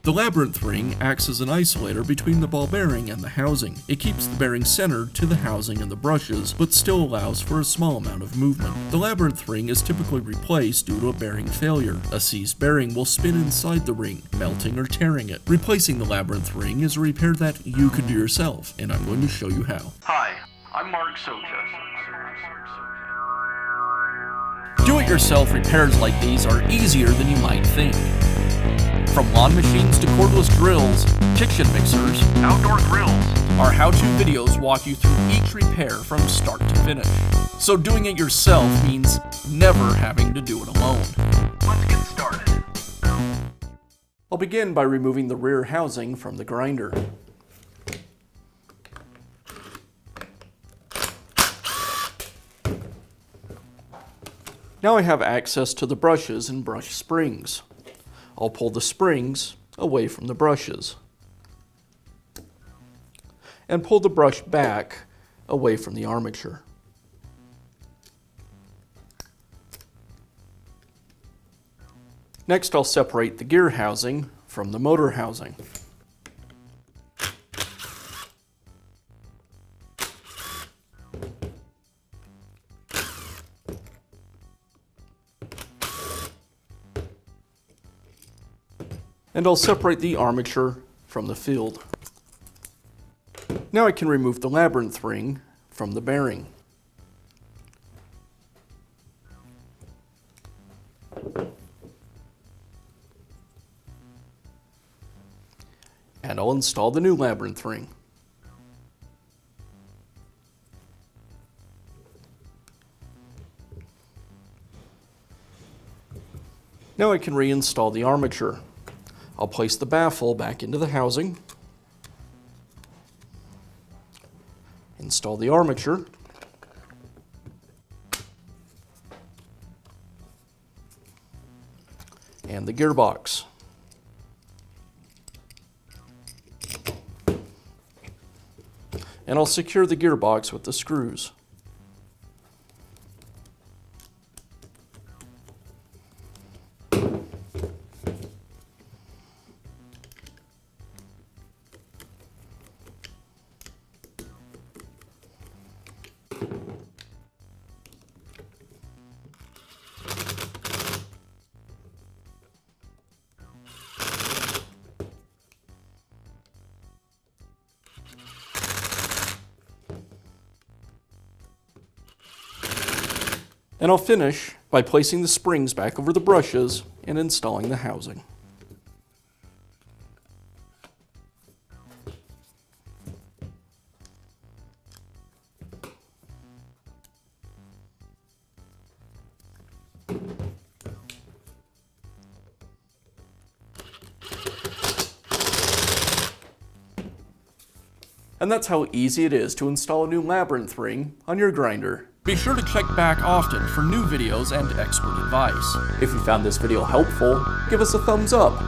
The Labyrinth Ring acts as an isolator between the ball bearing and the housing. It keeps the bearing centered to the housing and the brushes, but still allows for a small amount of movement. The Labyrinth Ring is typically replaced due to a bearing failure. A seized bearing will spin inside the ring, melting or tearing it. Replacing the Labyrinth Ring is a repair that you could do yourself, and I'm going to show you how. Hi, I'm Mark Socha. Do-it-yourself repairs like these are easier than you might think. From lawn machines to cordless drills, kitchen mixers, Outdoor grills. our how-to videos walk you through each repair from start to finish. So doing it yourself means never having to do it alone. Let's get started. I'll begin by removing the rear housing from the grinder. Now I have access to the brushes and brush springs. I'll pull the springs away from the brushes and pull the brush back away from the armature. Next, I'll separate the gear housing from the motor housing. And I'll separate the armature from the field. Now I can remove the Labyrinth Ring from the bearing. And I'll install the new Labyrinth Ring. Now I can reinstall the armature. I'll place the baffle back into the housing, install the armature, and the gearbox. And I'll secure the gearbox with the screws. And I'll finish by placing the springs back over the brushes and installing the housing. And that's how easy it is to install a new Labyrinth Ring on your grinder. Be sure to check back often for new videos and expert advice. If you found this video helpful, give us a thumbs up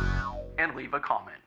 And leave a comment.